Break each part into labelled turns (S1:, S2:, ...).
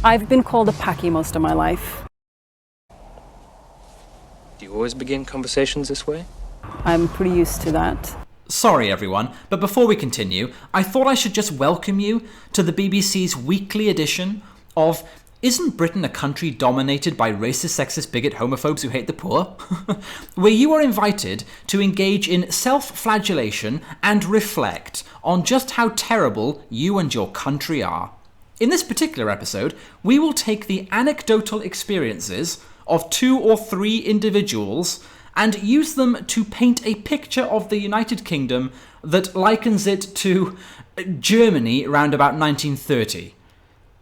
S1: I've been called a Paki most of my life.
S2: Do you always begin conversations this way?
S1: I'm pretty used to that.
S3: Sorry everyone, but before we continue, I thought I should just welcome you to the BBC's weekly edition of Isn't Britain a Country Dominated by Racist, Sexist, Bigot, Homophobes Who Hate the Poor? Where you are invited to engage in self-flagellation and reflect on just how terrible you and your country are. In this particular episode, we will take the anecdotal experiences of 2 or 3 individuals and use them to paint a picture of the United Kingdom that likens it to Germany around about 1930.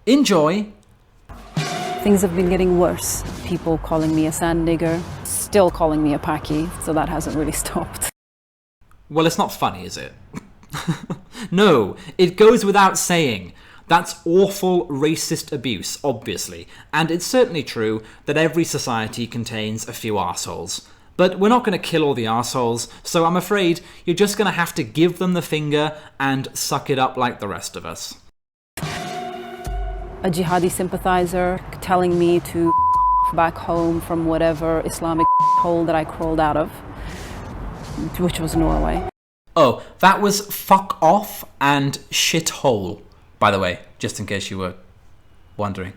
S3: Enjoy.
S1: Things have been getting worse. People calling me a sand nigger, still calling me a Paki, so that hasn't really stopped.
S3: Well, it's not funny, is it? No, it goes without saying. That's awful racist abuse, obviously, and it's certainly true that every society contains a few arseholes. But we're not going to kill all the arseholes, so I'm afraid you're just going to have to give them the finger and suck it up like the rest of us.
S1: A jihadi sympathizer telling me to back home from whatever Islamic hole that I crawled out of, which was Norway.
S3: Oh, that was fuck off and shit hole, by the way, just in case you were wondering.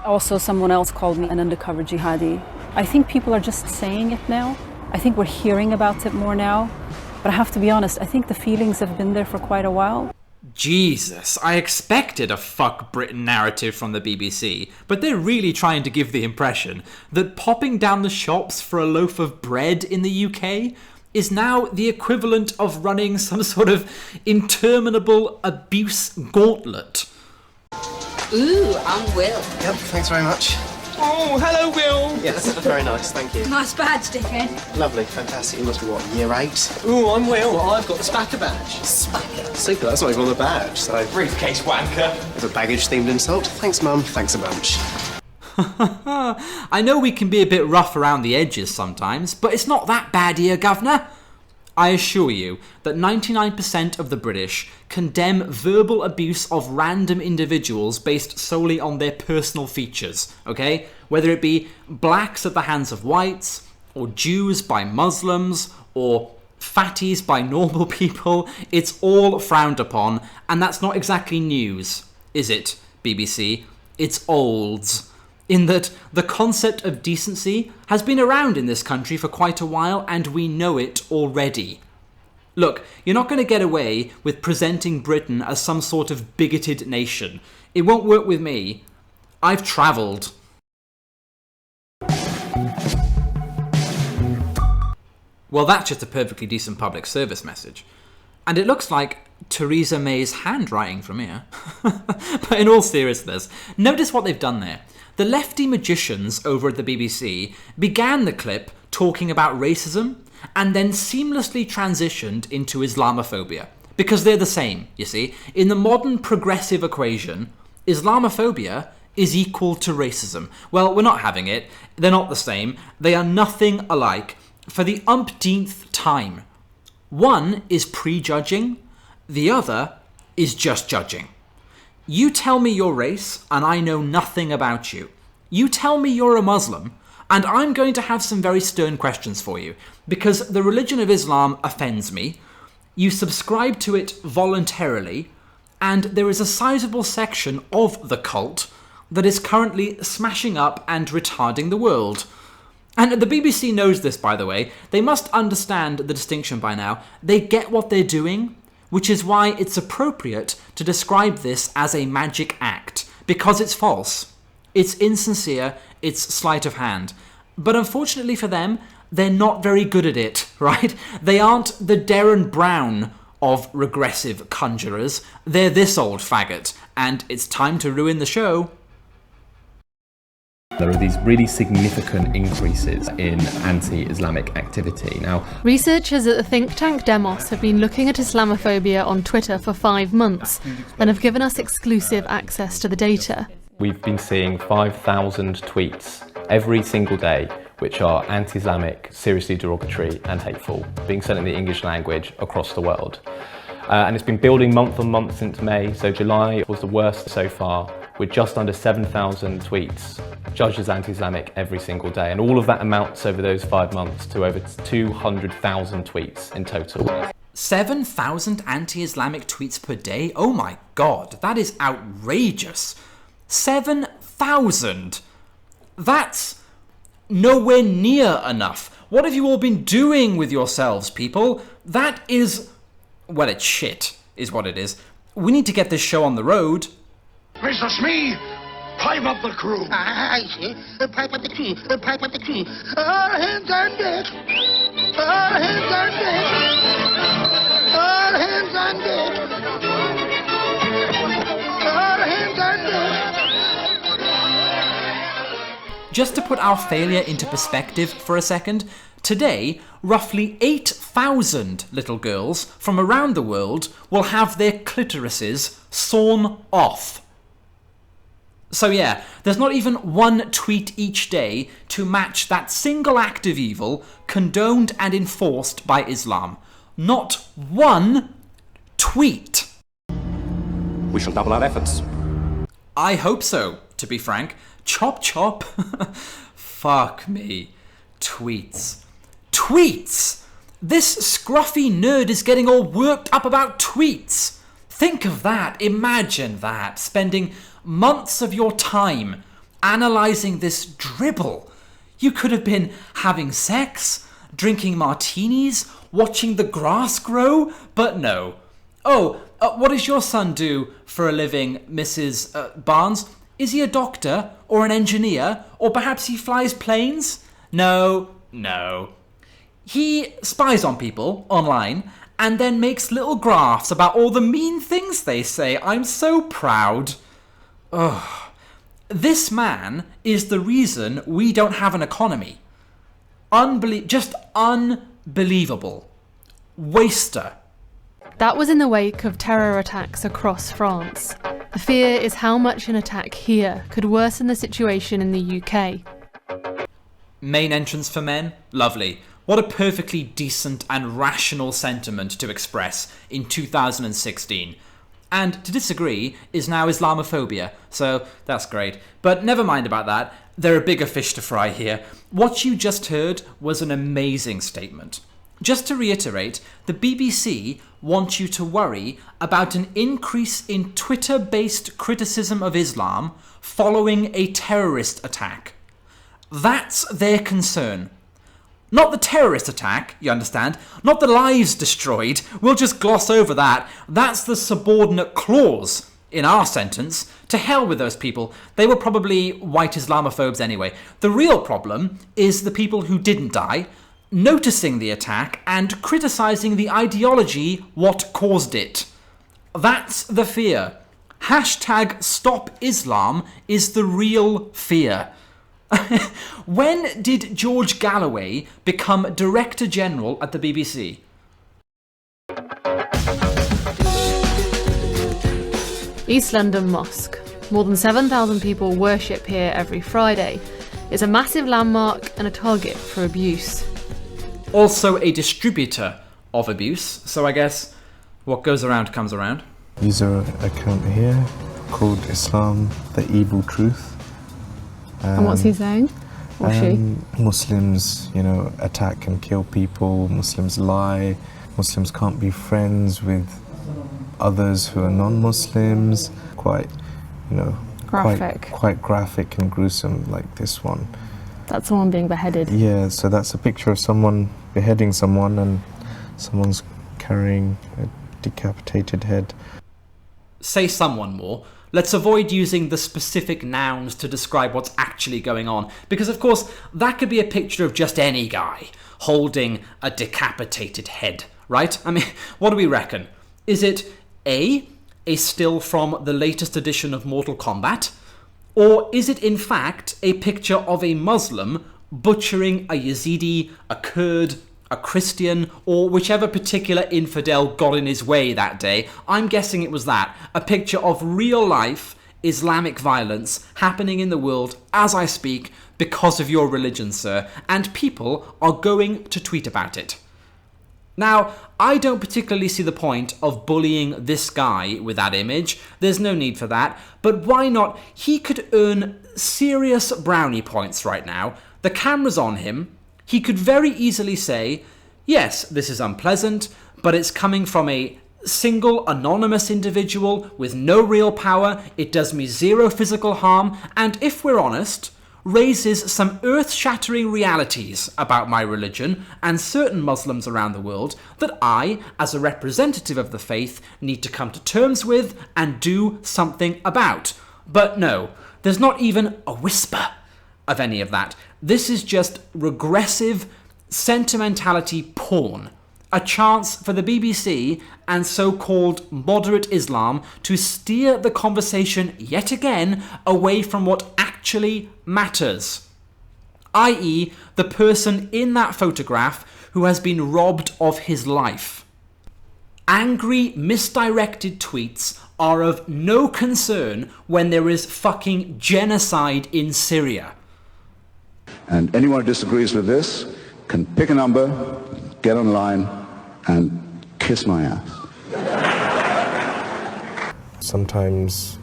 S1: Also, someone else called me an undercover jihadi. I think people are just saying it now. I think we're hearing about it more now. But I have to be honest, I think the feelings have been there for quite a while.
S3: Jesus, I expected a fuck Britain narrative from the BBC, but they're really trying to give the impression that popping down the shops for a loaf of bread in the UK is now the equivalent of running some sort of interminable abuse gauntlet.
S4: Ooh, I'm Will.
S5: Yep, thanks very much.
S2: Oh, hello, Will!
S5: Yes, very nice, thank you.
S4: Nice badge, dickhead.
S5: Lovely, fantastic. You must be, what, year 8?
S2: Ooh, I'm Will. Well, I've got the Spacker badge.
S5: Spacker? Super, that's not even on the badge, so...
S2: Briefcase wanker.
S5: It's a baggage-themed insult. Thanks, Mum. Thanks a bunch.
S3: I know we can be a bit rough around the edges sometimes, but it's not that bad here, Governor. I assure you that 99% of the British condemn verbal abuse of random individuals based solely on their personal features, okay? Whether it be blacks at the hands of whites, or Jews by Muslims, or fatties by normal people, it's all frowned upon, and that's not exactly news, is it, BBC? It's olds. In that the concept of decency has been around in this country for quite a while and we know it already. Look, you're not going to get away with presenting Britain as some sort of bigoted nation. It won't work with me. I've travelled. Well, that's just a perfectly decent public service message. And it looks like Theresa May's handwriting from here. But in all seriousness, notice what they've done there. The lefty magicians over at the BBC began the clip talking about racism and then seamlessly transitioned into Islamophobia. Because they're the same, you see. In the modern progressive equation, Islamophobia is equal to racism. Well, we're not having it. They're not the same. They are nothing alike for the umpteenth time. One is prejudging, the other is just judging. You tell me your race, and I know nothing about you. You tell me you're a Muslim, and I'm going to have some very stern questions for you, because the religion of Islam offends me. You subscribe to it voluntarily, and there is a sizable section of the cult that is currently smashing up and retarding the world. And the BBC knows this, by the way. They must understand the distinction by now. They get what they're doing, which is why it's appropriate to describe this as a magic act, because it's false. It's insincere, it's sleight of hand. But unfortunately for them, they're not very good at it, right? They aren't the Derren Brown of regressive conjurers. They're this old faggot, and it's time to ruin the show.
S6: There are these really significant increases in anti-Islamic activity. Now,
S7: researchers at the think tank Demos have been looking at Islamophobia on Twitter for 5 months and have given us exclusive access to the data.
S6: we've been seeing 5,000 tweets every single day which are anti-Islamic, seriously derogatory and hateful, being sent in the English language across the world. And it's been building month on month since May, so July was the worst so far, with just under 7,000 tweets judged as anti-Islamic every single day. And all of that amounts over those 5 months to over 200,000 tweets in total.
S3: 7,000 anti-Islamic tweets per day? Oh my god, that is outrageous. 7,000! That's nowhere near enough. What have you all been doing with yourselves, people? That is... well, it's shit, is what it is. We need to get this show on the road.
S8: Mr. Smee, pipe up the crew.
S9: I see. Pipe up the crew. Pipe up the crew. All hands on deck. All hands on deck. All hands on deck. All hands on deck.
S3: Just to put our failure into perspective for a second, today, roughly 8,000 little girls from around the world will have their clitorises sawn off. So yeah, there's not even one tweet each day to match that single act of evil condoned and enforced by Islam. Not one tweet.
S10: We shall double our efforts.
S3: I hope so, to be frank. Chop chop. Fuck me. Tweets. Tweets! This scruffy nerd is getting all worked up about tweets. Think of that. Imagine that. Spending months of your time analysing this dribble. You could have been having sex, drinking martinis, watching the grass grow, but no. Oh, what does your son do for a living, Mrs. Barnes? Is he a doctor or an engineer, or perhaps he flies planes? No. He spies on people online and then makes little graphs about all the mean things they say. I'm so proud. Ugh. This man is the reason we don't have an economy. Just unbelievable. Waster.
S7: That was in the wake of terror attacks across France. The fear is how much an attack here could worsen the situation in the UK.
S3: Main entrance for men? Lovely. What a perfectly decent and rational sentiment to express in 2016. And to disagree is now Islamophobia, so that's great. But never mind about that, there are bigger fish to fry here. What you just heard was an amazing statement. Just to reiterate, the BBC want you to worry about an increase in Twitter-based criticism of Islam following a terrorist attack. That's their concern. Not the terrorist attack, you understand? Not the lives destroyed. We'll just gloss over that. That's the subordinate clause in our sentence. To hell with those people. They were probably white Islamophobes anyway. The real problem is the people who didn't die, noticing the attack and criticising the ideology what caused it. That's the fear. #StopIslam is the real fear. When did George Galloway become Director General at the BBC?
S7: East London Mosque. More than 7,000 people worship here every Friday. It's a massive landmark and a target for abuse.
S3: Also a distributor of abuse, so I guess what goes around comes around.
S11: User account here called Islam, the Evil Truth.
S1: And what's he saying? Or she?
S11: Muslims, attack and kill people. Muslims lie. Muslims can't be friends with others who are non-Muslims. Quite,
S1: graphic.
S11: Quite graphic and gruesome, like this one.
S1: That's someone being beheaded.
S11: Yeah, so that's a picture of someone beheading someone, and someone's carrying a decapitated head.
S3: Say someone more. Let's avoid using the specific nouns to describe what's actually going on, because of course that could be a picture of just any guy holding a decapitated head, right? I mean, what do we reckon? Is it A still from the latest edition of Mortal Kombat? Or is it in fact a picture of a Muslim butchering a Yazidi, a Kurd, a Christian, or whichever particular infidel got in his way that day? I'm guessing it was that. A picture of real-life Islamic violence happening in the world as I speak because of your religion, sir. And people are going to tweet about it. Now, I don't particularly see the point of bullying this guy with that image. There's no need for that. But why not? He could earn serious brownie points right now. The camera's on him. He could very easily say, yes, this is unpleasant, but it's coming from a single anonymous individual with no real power. It does me zero physical harm. And if we're honest, raises some earth-shattering realities about my religion and certain Muslims around the world that I, as a representative of the faith, need to come to terms with and do something about. But no, there's not even a whisper of any of that. This is just regressive sentimentality porn. A chance for the BBC and so-called moderate Islam to steer the conversation yet again away from what actually matters, i.e. the person in that photograph who has been robbed of his life. Angry, misdirected tweets are of no concern when there is fucking genocide in Syria.
S12: And anyone who disagrees with this can pick a number, get online, and kiss my ass.
S11: Sometimes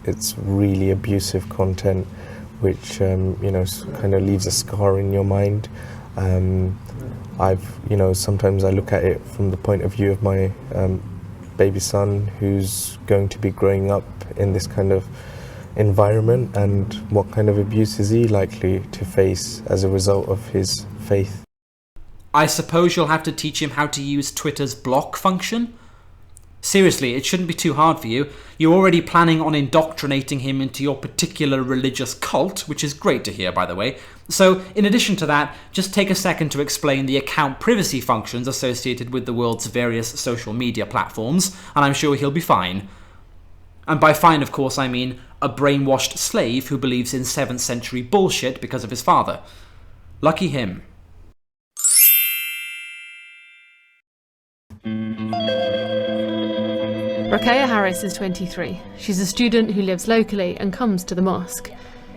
S11: it's really abusive content which kind of leaves a scar in your mind. Sometimes I look at it from the point of view of my baby son who's going to be growing up in this kind of environment, and what kind of abuse is he likely to face as a result of his faith.
S3: I suppose you'll have to teach him how to use Twitter's block function? Seriously, it shouldn't be too hard for you. You're already planning on indoctrinating him into your particular religious cult, which is great to hear, by the way. So, in addition to that, just take a second to explain the account privacy functions associated with the world's various social media platforms, and I'm sure he'll be fine. And by fine, of course, I mean a brainwashed slave who believes in 7th century bullshit because of his father. Lucky him.
S7: Rokeya Harris is 23. She's a student who lives locally and comes to the mosque.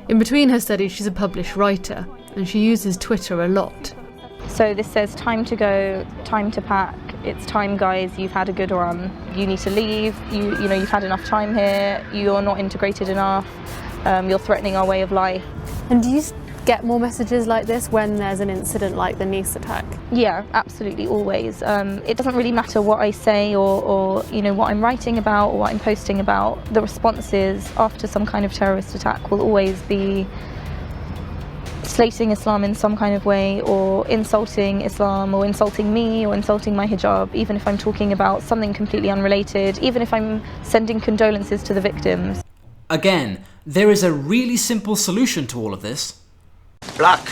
S7: In between her studies, she's a published writer, and she uses Twitter a lot.
S13: So this says time to go, time to pack, it's time guys, you've had a good run, you need to leave, you've had enough time here, you're not integrated enough, you're threatening our way of life.
S7: And do you get more messages like this when there's an incident like the Nice attack?
S13: Yeah, absolutely, always. It doesn't really matter what I say or what I'm writing about or what I'm posting about. The responses after some kind of terrorist attack will always be slating Islam in some kind of way, or insulting Islam, or insulting me, or insulting my hijab, even if I'm talking about something completely unrelated, even if I'm sending condolences to the victims.
S3: Again, there is a really simple solution to all of this.
S14: Block.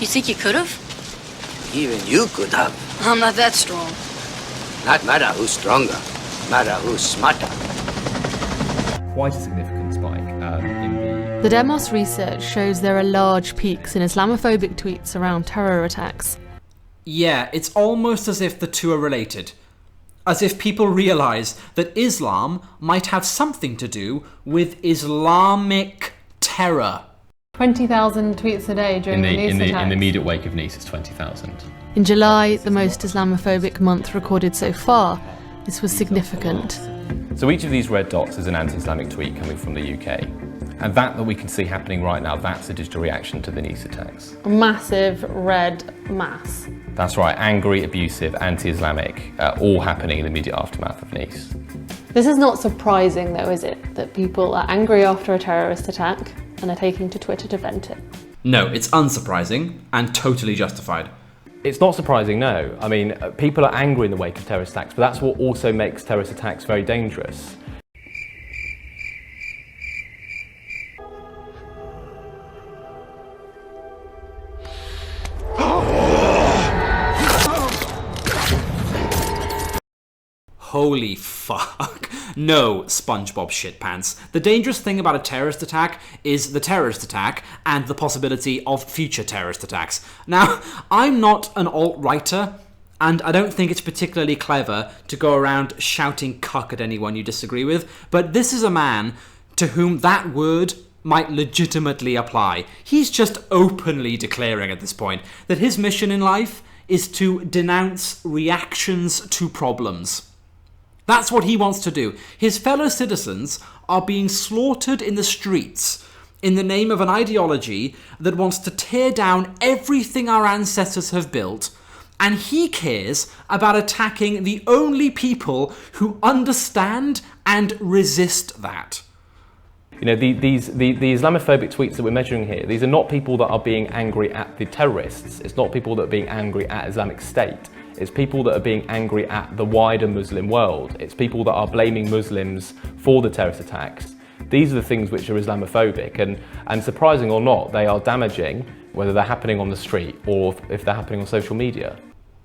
S4: You think you could have?
S14: Even you could have.
S4: I'm not that strong.
S14: Not matter who's stronger, matter who's smarter.
S6: Quite a significant spike
S7: The Demos research shows there are large peaks in Islamophobic tweets around terror attacks.
S3: Yeah, it's almost as if the two are related. As if people realise that Islam might have something to do with Islamic terror.
S7: 20,000 tweets a day during the Nice attacks.
S6: In the immediate wake of Nice, it's 20,000.
S7: In July, the most Islamophobic month recorded so far, this was significant.
S6: So each of these red dots is an anti-Islamic tweet coming from the UK. And that we can see happening right now, that's a digital reaction to the Nice attacks.
S7: A massive red mass.
S6: That's right, angry, abusive, anti-Islamic, all happening in the immediate aftermath of Nice.
S7: This is not surprising though, is it? That people are angry after a terrorist attack and are taking to Twitter to vent it.
S3: No, it's unsurprising and totally justified.
S6: It's not surprising, no. I mean, people are angry in the wake of terrorist attacks, but that's what also makes terrorist attacks very dangerous.
S3: Holy fuck. No, SpongeBob shitpants. The dangerous thing about a terrorist attack is the terrorist attack and the possibility of future terrorist attacks. Now, I'm not an alt-writer, and I don't think it's particularly clever to go around shouting cuck at anyone you disagree with, but this is a man to whom that word might legitimately apply. He's just openly declaring at this point that his mission in life is to denounce reactions to problems. That's what he wants to do. His fellow citizens are being slaughtered in the streets in the name of an ideology that wants to tear down everything our ancestors have built, and he cares about attacking the only people who understand and resist that.
S6: You know, the Islamophobic tweets that we're measuring here, these are not people that are being angry at the terrorists. It's not people that are being angry at Islamic State. It's people that are being angry at the wider Muslim world. It's people that are blaming Muslims for the terrorist attacks. These are the things which are Islamophobic, and surprising or not, they are damaging, whether they're happening on the street or if they're happening on social media.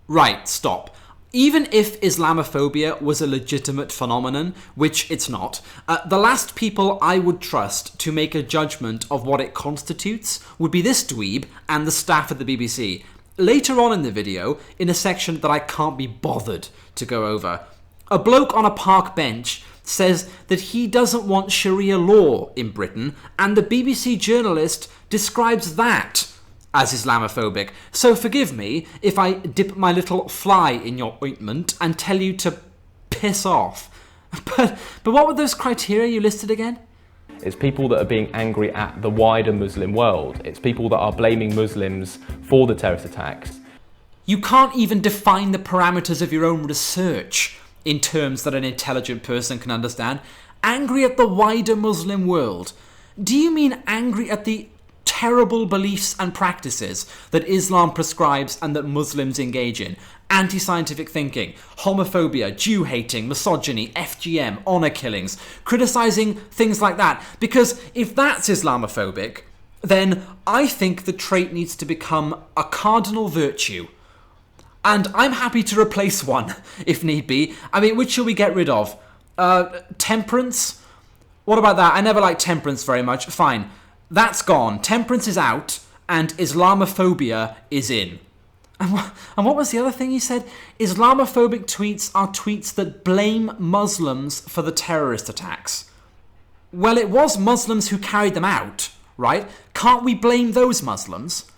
S3: Right, stop. Even if Islamophobia was a legitimate phenomenon, which it's not, the last people I would trust to make a judgment of what it constitutes would be this dweeb and the staff at the BBC. Later on in the video, in a section that I can't be bothered to go over, a bloke on a park bench says that he doesn't want Sharia law in Britain, and the BBC journalist describes that as Islamophobic. So forgive me if I dip my little fly in your ointment and tell you to piss off. But what were those criteria you listed again?
S6: It's people that are being angry at the wider Muslim world. It's people that are blaming Muslims for the terrorist attacks.
S3: You can't even define the parameters of your own research in terms that an intelligent person can understand. Angry at the wider Muslim world. Do you mean angry at the terrible beliefs and practices that Islam prescribes and that Muslims engage in? Anti-scientific thinking, homophobia, Jew-hating, misogyny, FGM, honour killings, criticising things like that. Because if that's Islamophobic, then I think the trait needs to become a cardinal virtue. And I'm happy to replace one, if need be. I mean, which shall we get rid of? Temperance? What about that? I never liked temperance very much. Fine. That's gone. Temperance is out, and Islamophobia is in. And what was the other thing you said? Islamophobic tweets are tweets that blame Muslims for the terrorist attacks. Well, it was Muslims who carried them out, right? Can't we blame those Muslims?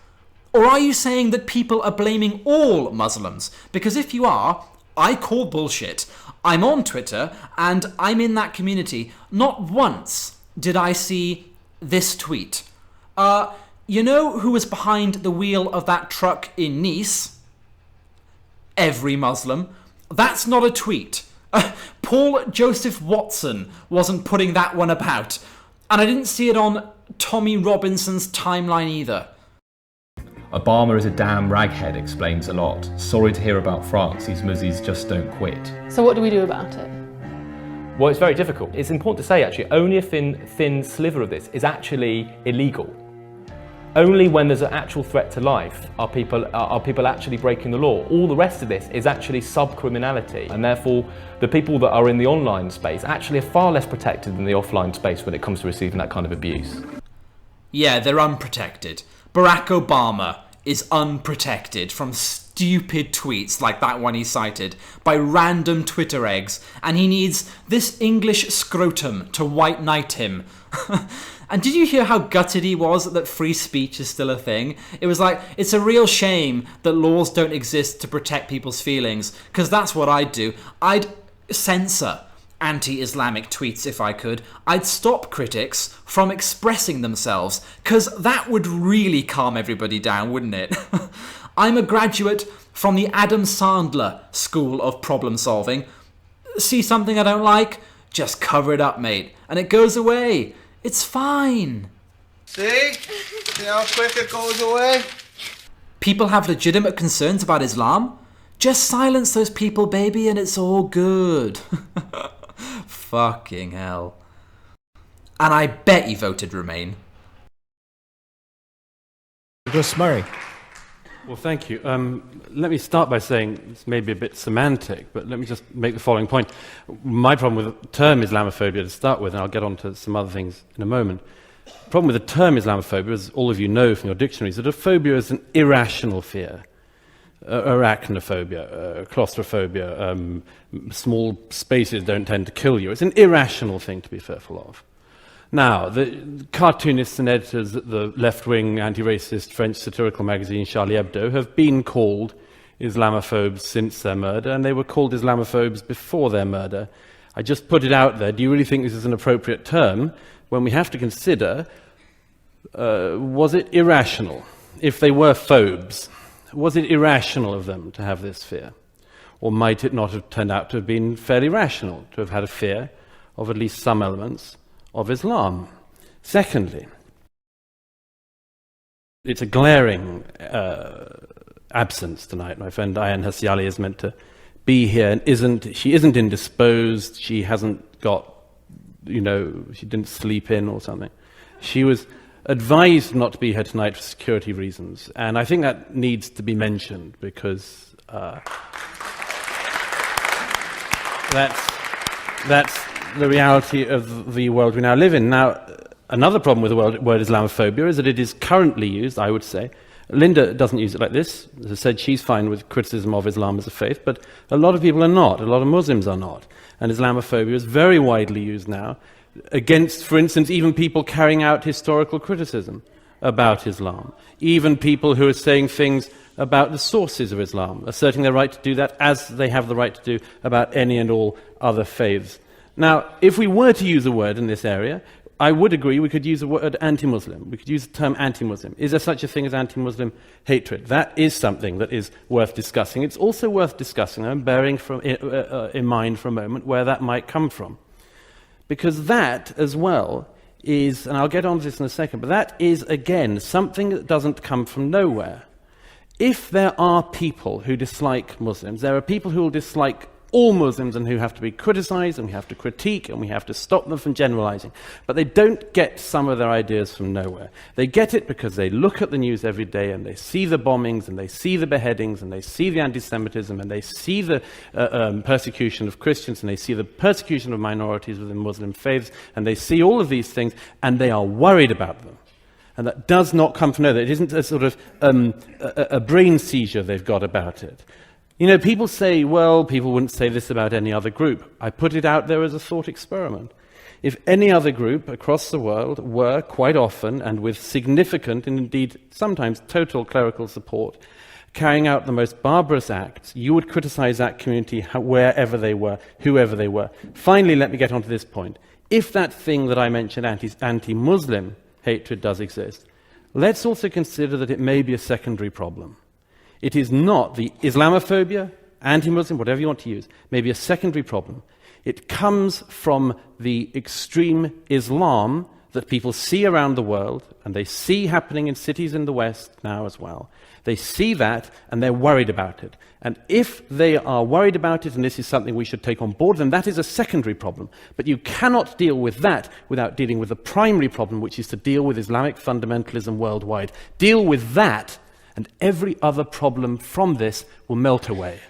S3: Or are you saying that people are blaming all Muslims? Because if you are, I call bullshit. I'm on Twitter, and I'm in that community. Not once did I see this tweet. You know who was behind the wheel of that truck in Nice? Every Muslim. That's not a tweet. Paul Joseph Watson wasn't putting that one about. And I didn't see it on Tommy Robinson's timeline either.
S6: Obama is a damn raghead explains a lot. Sorry to hear about France, these muzzies just don't quit.
S7: So what do we do about it?
S6: Well, it's very difficult. It's important to say, actually, only a thin sliver of this is actually illegal. Only when there's an actual threat to life are people actually breaking the law. All the rest of this is actually sub-criminality, and therefore the people that are in the online space actually are far less protected than the offline space when it comes to receiving that kind of abuse.
S3: Yeah, they're unprotected. Barack Obama is unprotected from stupid tweets like that one he cited by random Twitter eggs, and he needs this English scrotum to white knight him. And did you hear how gutted he was that free speech is still a thing? It was like, it's a real shame that laws don't exist to protect people's feelings, because that's what I'd do. I'd censor anti-Islamic tweets if I could. I'd stop critics from expressing themselves, because that would really calm everybody down, wouldn't it? I'm a graduate from the Adam Sandler school of problem solving. See something I don't like? Just cover it up, mate, and it goes away. It's fine.
S15: See? See how quick it goes away?
S3: People have legitimate concerns about Islam. Just silence those people, baby, and it's all good. Fucking hell. And I bet he voted Remain.
S16: Gus Murray.
S17: Well, thank you. Let me start by saying, it's maybe a bit semantic, but let me just make the following point. My problem with the term Islamophobia to start with, and I'll get on to some other things in a moment. The problem with the term Islamophobia, as all of you know from your dictionaries, that a phobia is an irrational fear. Arachnophobia, claustrophobia, small spaces don't tend to kill you. It's an irrational thing to be fearful of. Now, the cartoonists and editors at the left-wing, anti-racist French satirical magazine Charlie Hebdo have been called Islamophobes since their murder, and they were called Islamophobes before their murder. I just put it out there. Do you really think this is an appropriate term when we have to consider, was it irrational? If they were phobes, was it irrational of them to have this fear? Or might it not have turned out to have been fairly rational, to have had a fear of at least some elements of Islam? Secondly, it's a glaring absence tonight. My friend Ayan Hassiali is meant to be here and she isn't indisposed, she hasn't got, she didn't sleep in or something. She was advised not to be here tonight for security reasons, and I think that needs to be mentioned because that's the reality of the world we now live in. Now, another problem with the word Islamophobia is that it is currently used, I would say. Linda doesn't use it like this. As I said, she's fine with criticism of Islam as a faith, but a lot of people are not. A lot of Muslims are not. And Islamophobia is very widely used now against, for instance, even people carrying out historical criticism about Islam. Even people who are saying things about the sources of Islam, asserting their right to do that as they have the right to do about any and all other faiths. Now, if we were to use a word in this area, I would agree we could use the word anti-Muslim. We could use the term anti-Muslim. Is there such a thing as anti-Muslim hatred? That is something that is worth discussing. It's also worth discussing and bearing in mind for a moment where that might come from. Because that, as well, is, and I'll get on to this in a second, but that is, again, something that doesn't come from nowhere. If there are people who dislike Muslims, there are people who will dislike all Muslims and who have to be criticized, and we have to critique, and we have to stop them from generalizing. But they don't get some of their ideas from nowhere. They get it because they look at the news every day, and they see the bombings, and they see the beheadings, and they see the anti-Semitism, and they see the persecution of Christians, and they see the persecution of minorities within Muslim faiths, and they see all of these things, and they are worried about them. And that does not come from nowhere. It isn't a sort of a brain seizure they've got about it. People say, well, people wouldn't say this about any other group. I put it out there as a thought experiment. If any other group across the world were, quite often, and with significant, and indeed sometimes total clerical support, carrying out the most barbarous acts, you would criticize that community wherever they were, whoever they were. Finally, let me get on to this point. If that thing that I mentioned, anti-Muslim hatred, does exist, let's also consider that it may be a secondary problem. It is not the Islamophobia, anti-Muslim, whatever you want to use, may be a secondary problem. It comes from the extreme Islam that people see around the world, and they see happening in cities in the West now as well. They see that, and they're worried about it. And if they are worried about it, and this is something we should take on board, then that is a secondary problem. But you cannot deal with that without dealing with the primary problem, which is to deal with Islamic fundamentalism worldwide. Deal with that, and every other problem from this will melt away.